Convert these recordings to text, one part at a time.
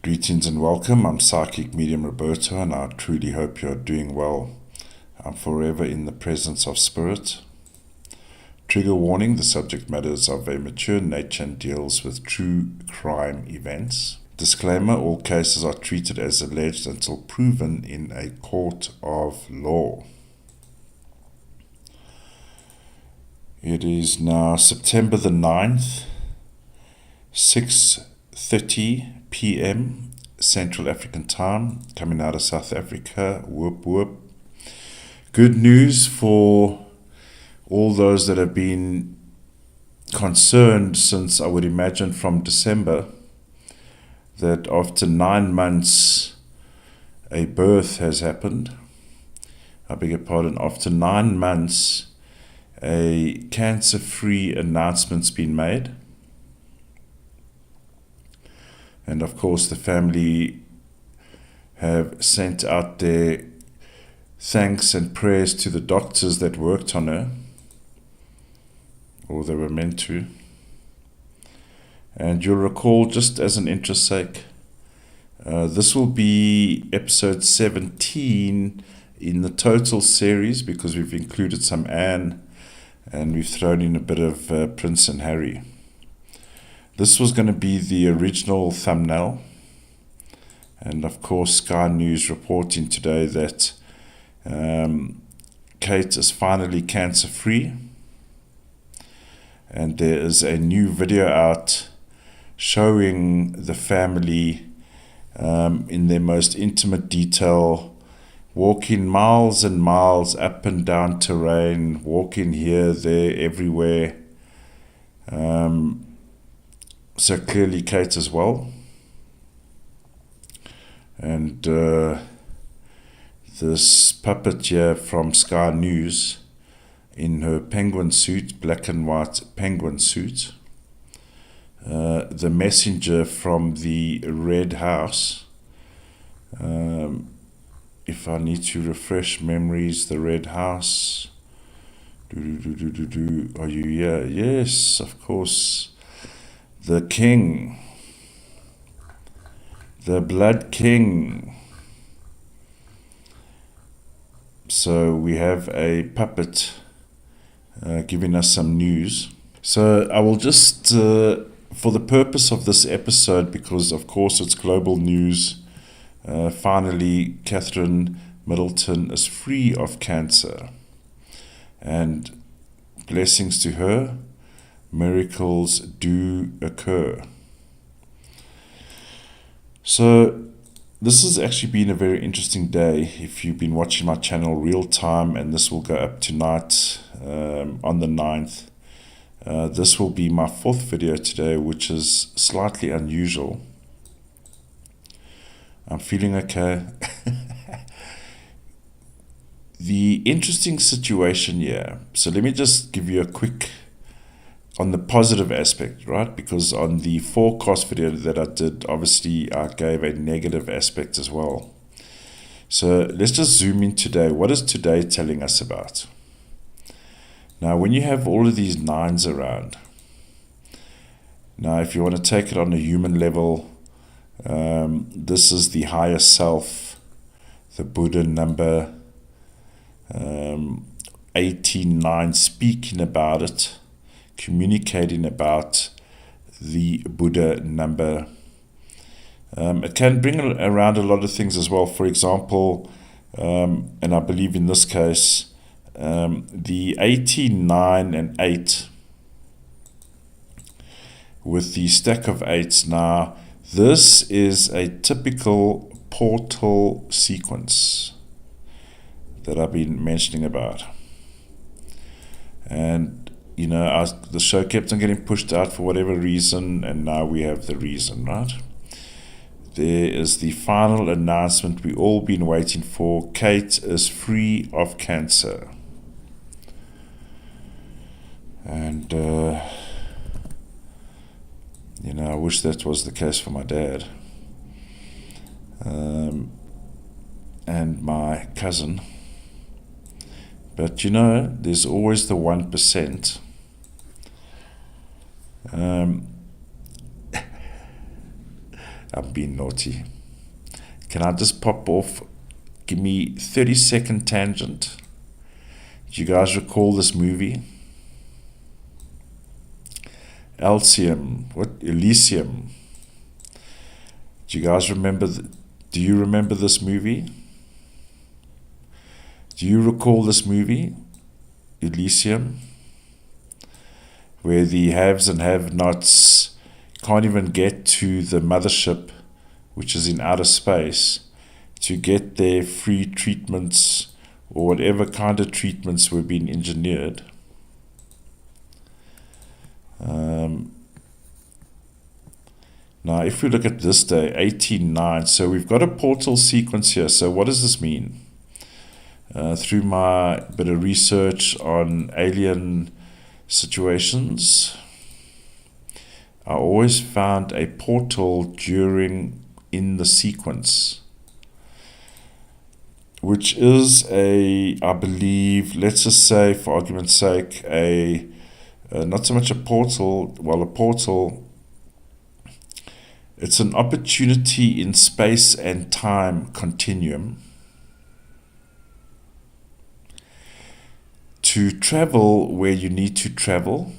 Greetings and welcome. I'm Psychic Medium Roberto, and I truly hope you're doing well. I'm forever in the presence of spirit. Trigger warning: the subject matter is of a mature nature and deals with true crime events. Disclaimer: all cases are treated as alleged until proven in a court of law. It is now September the 9th, 6:30 p.m. Central African Time, coming out of South Africa. Whoop whoop. Good news for all those that have been concerned since, I would imagine, from December, that after 9 months a birth has happened. I beg your pardon, after 9 months a cancer-free announcement's been made. And of course the family have sent out their thanks and prayers to the doctors that worked on her, or they were meant to. And you'll recall, just as an interest sake, this will be episode 17 in the total series, because we've included some Anne and we've thrown in a bit of Prince and Harry. This was going to be the original thumbnail, and of course Sky News reporting today that Kate is finally cancer-free, and there is a new video out showing the family in their most intimate detail, walking miles and miles up and down terrain, walking here, there, everywhere. So clearly Kate as well. And this puppet here from Sky News in her penguin suit, black and white penguin suit. The messenger from the Red House. If I need to refresh memories, the Red House. Are you here? Yes, of course. The King. The Blood King. So we have a puppet giving us some news. So I will just, for the purpose of this episode, because of course it's global news, finally Catherine Middleton is free of cancer. And blessings to her. Miracles do occur. So this has actually been a very interesting day if you've been watching my channel real time, and this will go up tonight on the 9th. This will be my 4th video today, which is slightly unusual. I'm feeling okay. The interesting situation here, so let me just give you a quick on the positive aspect, right? Because on the forecast video that I did, obviously I gave a negative aspect as well. So let's just zoom in today. What is today telling us about? Now, when you have all of these 9s around, now if you want to take it on a human level, this is the higher self, the Buddha number, 189, speaking about it, communicating about the Buddha number. It can bring around a lot of things as well. For example, and I believe in this case, the 89 and 8 with the stack of 8s. Now, this is a typical portal sequence that I've been mentioning about. And you know, the show kept on getting pushed out for whatever reason, and now we have the reason, right? There is the final announcement we've all been waiting for. Kate is free of cancer. And, you know, I wish that was the case for my dad. And my cousin. But, you know, there's always the 1%. I'm being naughty. Can I just pop off? Give me 30-second tangent. Do you guys recall this movie? Elysium. Do you guys remember? Do you remember this movie? Do you recall this movie, Elysium, where the haves and have-nots can't even get to the mothership, which is in outer space, to get their free treatments or whatever kind of treatments were being engineered? Now, if we look at this day, 18:09, so we've got a portal sequence here. So what does this mean? Through my bit of research on alien situations, I always found a portal in the sequence, which is I believe, let's just say for argument's sake, not so much a portal, it's an opportunity in space and time continuum to travel where you need to travel.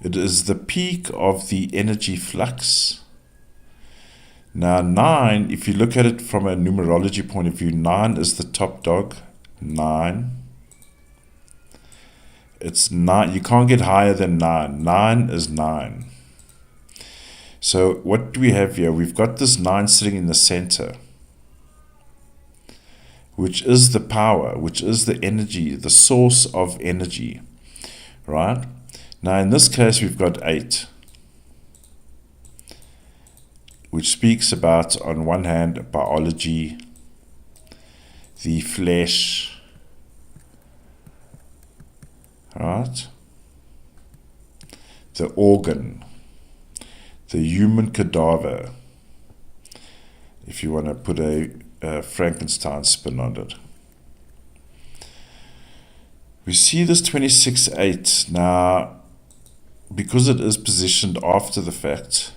It is the peak of the energy flux. Now 9, if you look at it from a numerology point of view, 9 is the top dog. 9. It's 9. You can't get higher than 9. 9 is 9. So what do we have here? We've got this 9 sitting in the center, which is the power, which is the energy, the source of energy, right? Now in this case, we've got 8, which speaks about, on one hand, biology, the flesh, right? The organ, the human cadaver, if you want to put a Frankenstein spin on it. We see this 26:8 now, because it is positioned after the fact.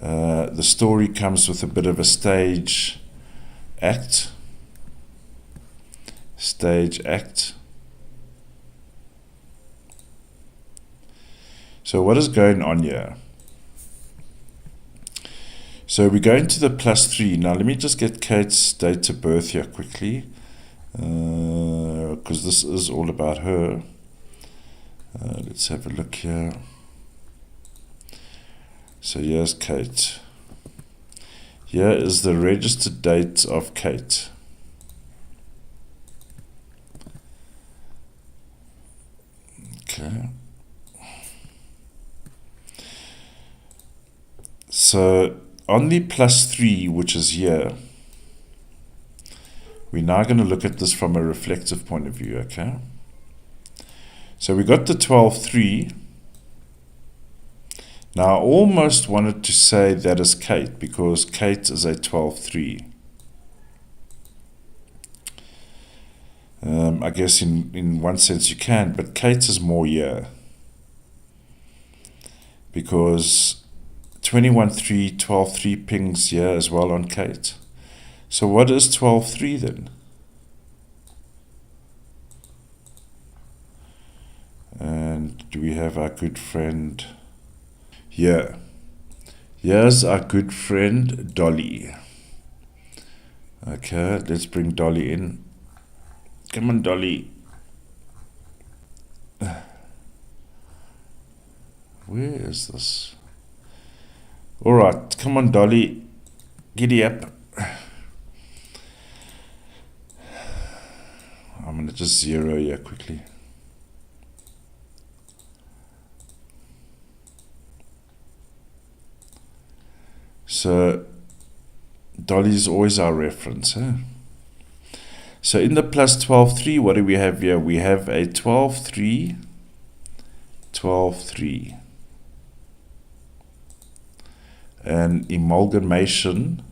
The story comes with a bit of a stage act. So what is going on here? So we go into the +3. Now let me just get Kate's date of birth here quickly, because this is all about her. Let's have a look here. So here's Kate. Here is the registered date of Kate. Okay. So on the +3, which is here, we're now going to look at this from a reflective point of view, okay? So we got the 12:3. Now I almost wanted to say that is Kate, because Kate is a 12:3. I guess in one sense you can, but Kate is more here, because 21:3, 12:3 pings here as well on Kate. So what is 12:3 then? And do we have our good friend here? Here's our good friend Dolly. Okay, let's bring Dolly in. Come on, Dolly. Where is this? Alright, come on, Dolly. Giddy up. I'm going to just zero here quickly. So Dolly's always our reference, huh? So in the +12:3, what do we have here? We have a 12:3, 12:3. An amalgamation.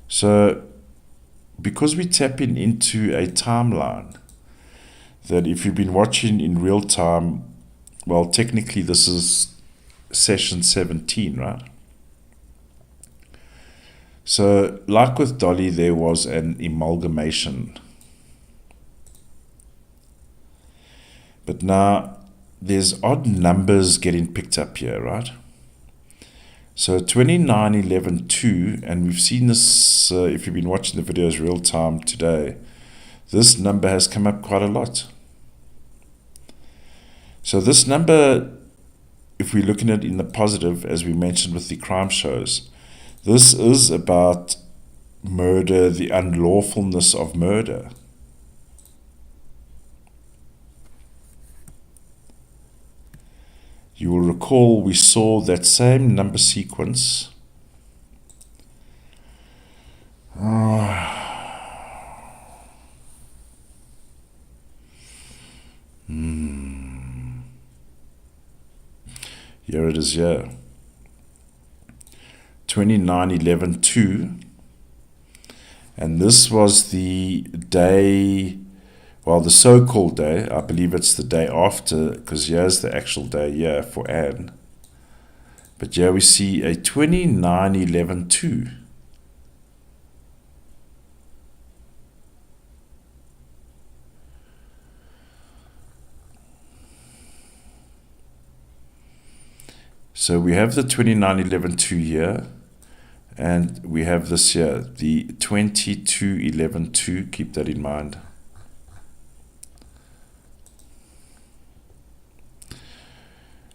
So because we're tapping into a timeline that, if you've been watching in real time well, technically this is session 17, right? So, like with Dolly, there was an amalgamation. But now, there's odd numbers getting picked up here, right? So 29, 11, 2, and we've seen this, if you've been watching the videos real time today, this number has come up quite a lot. So this number, if we're looking at it in the positive, as we mentioned with the crime shows, this is about murder, the unlawfulness of murder. You will recall we saw that same number sequence. Here it is here. 29, 11, 2. And this was the day, well, the so-called day. I believe it's the day after, because here's the actual day here for Anne. But here we see a 29, 11, 2. So we have the 29, 11, 2 here, and we have this here, the 22, 11, 2. Keep that in mind.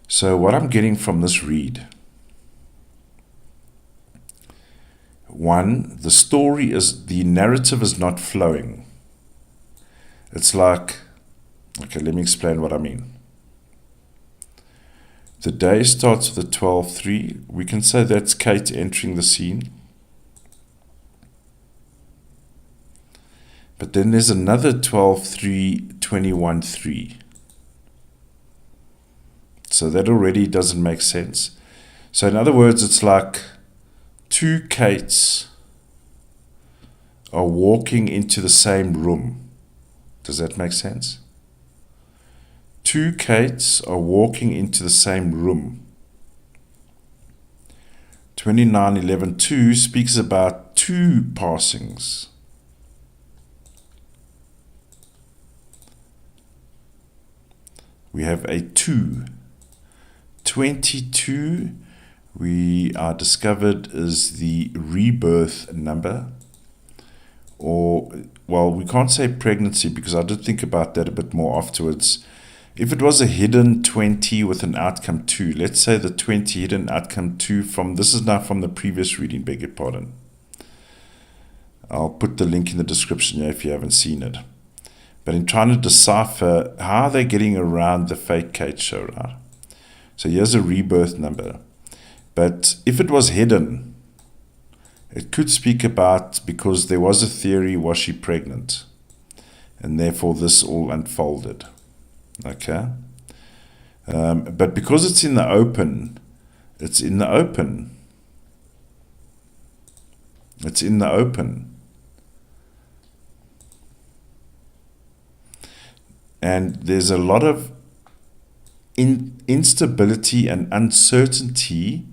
So what I'm getting from this read, one, the narrative is not flowing. It's like, okay, let me explain what I mean. The day starts with a 12-3. We can say that's Kate entering the scene. But then there's another 12-3, 21-3. So that already doesn't make sense. So in other words, it's like two Kates are walking into the same room. Does that make sense? Two Kates are walking into the same room. 29, 11, 2 speaks about two passings. We have a 2. 22, we are discovered is the rebirth number. Or, well, we can't say pregnancy because I did think about that a bit more afterwards. If it was a hidden 20 with an outcome 2, let's say the 20 hidden outcome 2 from, this is now from the previous reading, beg your pardon. I'll put the link in the description here if you haven't seen it. But in trying to decipher how they're getting around the fake Kate show, right? So here's a rebirth number. But if it was hidden, it could speak about, because there was a theory, was she pregnant? And therefore this all unfolded. Okay, but because it's in the open, it's in the open. It's in the open. And there's a lot of instability and uncertainty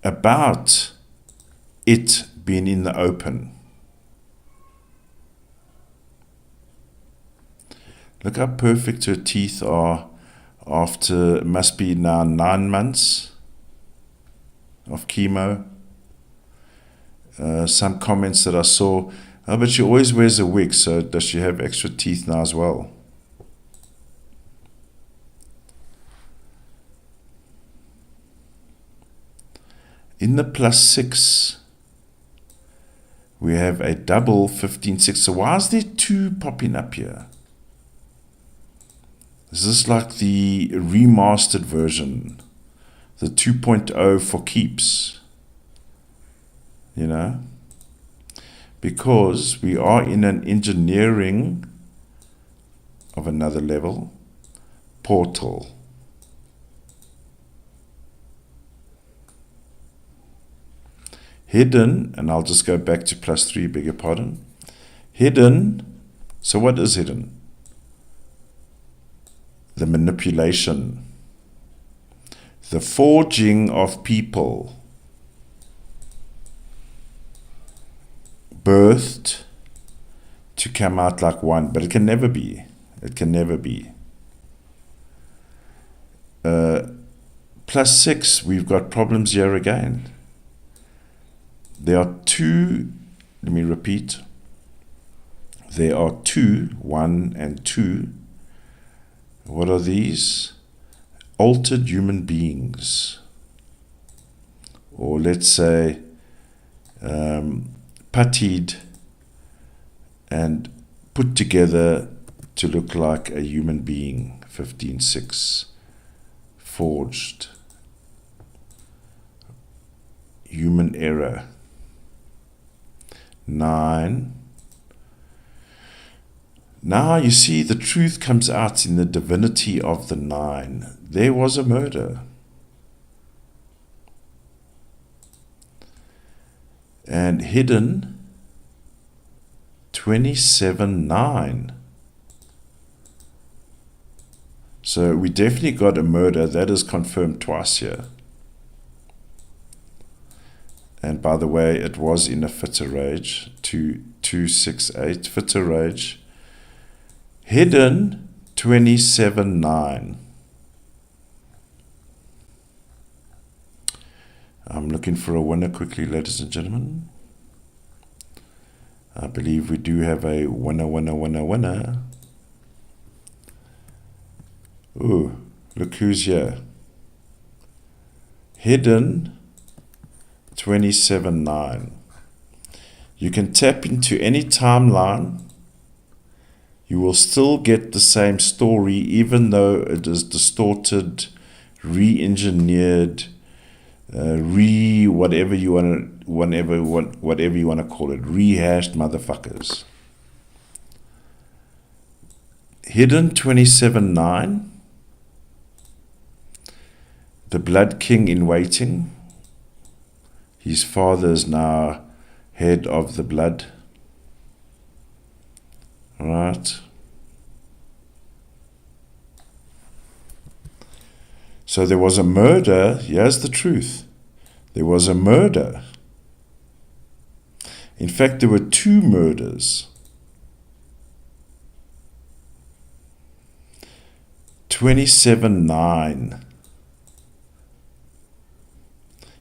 about it being in the open. Look how perfect her teeth are after, it must be now 9 months of chemo. Some comments that I saw, oh, but she always wears a wig, so does she have extra teeth now as well? In the +6, we have a double 15-6. So why is there 2 popping up here? Is this like the remastered version? The 2.0 for keeps? You know? Because we are in an engineering of another level. Portal. Hidden, and I'll just go back to +3, beg your pardon. Hidden, so what is hidden? The manipulation. The forging of people birthed to come out like one, but it can never be. It can never be. +6, we've got problems here again. There are two, let me repeat. There are two, 1 and 2. What are these? Altered human beings. Or let's say, puttied and put together to look like a human being. 15/6. Forged. Human error. 9. Now you see the truth comes out in the divinity of the 9. There was a murder. And hidden 27/9. So we definitely got a murder. That is confirmed twice here. And by the way, it was in a fit of rage. 268, fit of rage. Hidden 27/9. I'm looking for a winner quickly, ladies and gentlemen. I believe we do have a winner. Ooh, look who's here. Hidden 27/9. You can tap into any timeline. You will still get the same story, even though it is distorted, re-engineered, whatever you want to call it, rehashed motherfuckers. Hidden 27/9. The Blood King in waiting. His father is now head of the blood. Right. So there was a murder. Here's the truth. There was a murder. In fact, there were 2 murders. 27/9.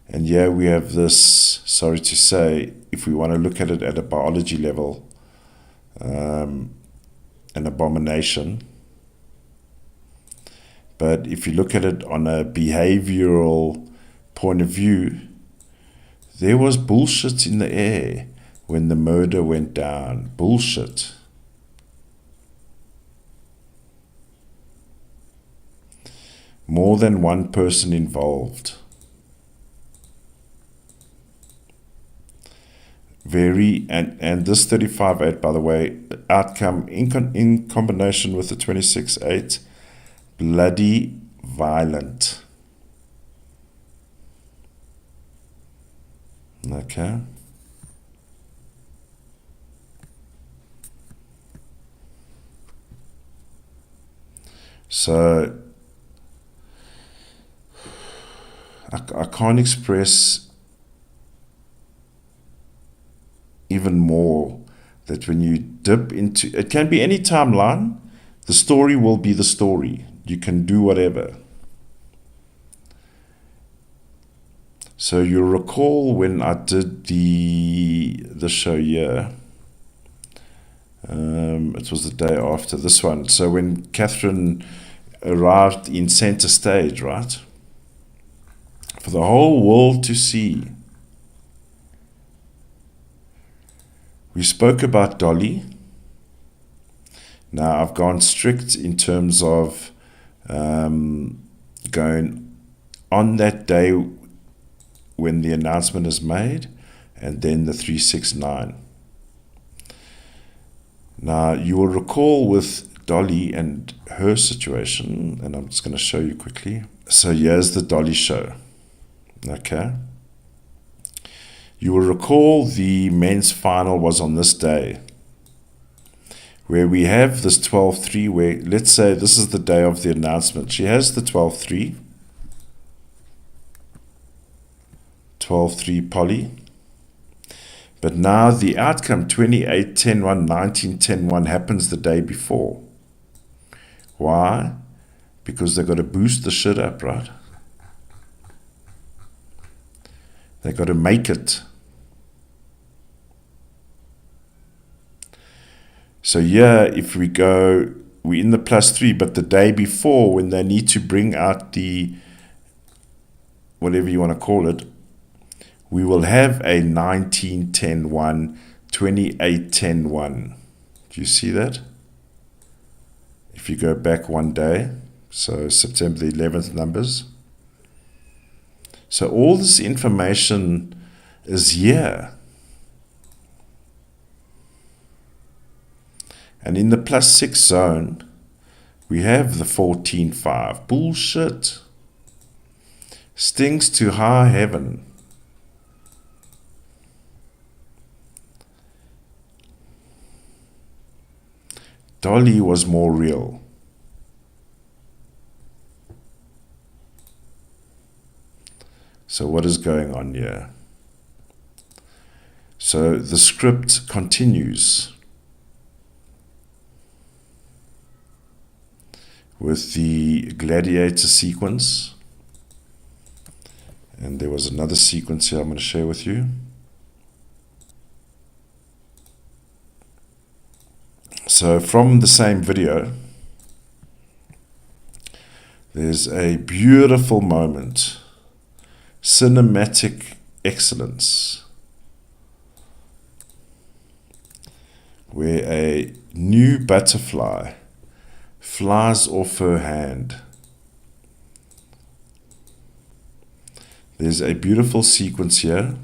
And yeah, we have this, sorry to say, if we want to look at it at a biology level, an abomination. But if you look at it on a behavioral point of view, there was bullshit in the air when the murder went down. Bullshit. More than one person involved. And this 35/8, by the way, outcome in combination with the 26/8, bloody violent. Okay. So I can't express even more that when you dip into, it can be any timeline, the story will be the story. You can do whatever. So you'll recall when I did the show here, it was the day after this one. So when Catherine arrived in center stage, right, for the whole world to see, we spoke about Dolly. Now I've gone strict in terms of going on that day when the announcement is made, and then the 369. Now you will recall with Dolly and her situation, and I'm just going to show you quickly. So here's the Dolly show. Okay. You will recall the men's final was on this day, where we have this 12/3, where let's say this is the day of the announcement. She has the 12/3. 12-3 poly. But now the outcome 28-10-1, 19-10-1 happens the day before. Why? Because they've got to boost the shit up, right? They've got to make it. So here, if we go, we're in the +3, but the day before, when they need to bring out the, whatever you want to call it, we will have a 19-10-1, 28-10-1. Do you see that? If you go back one day, so September the 11th numbers. So all this information is here. And in the +6 zone, we have the 14-5. Bullshit. Stings to high heaven. Dolly was more real. So what is going on here? So the script continues with the gladiator sequence. And there was another sequence here I'm going to share with you. So from the same video, there's a beautiful moment, cinematic excellence, where a new butterfly flies off her hand. There's a beautiful sequence here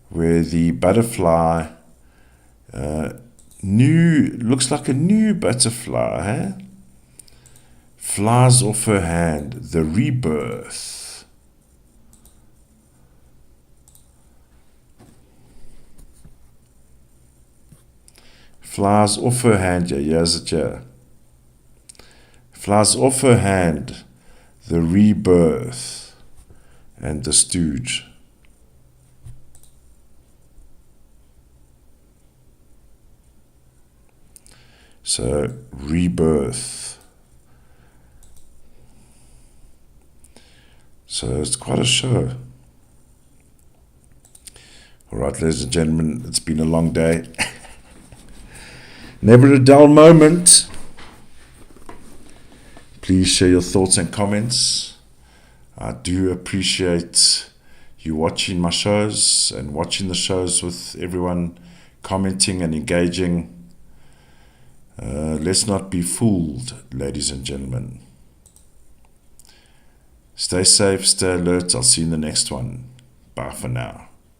where the butterfly looks like a new butterfly, flies off her hand. The rebirth. Flies off her hand. Here's it here. Flies off her hand. The rebirth and the stooge. So, rebirth. So, it's quite a show. Alright, ladies and gentlemen, it's been a long day. Never a dull moment. Please share your thoughts and comments. I do appreciate you watching my shows and watching the shows with everyone commenting and engaging. Let's not be fooled, ladies and gentlemen. Stay safe, stay alert. I'll see you in the next one. Bye for now.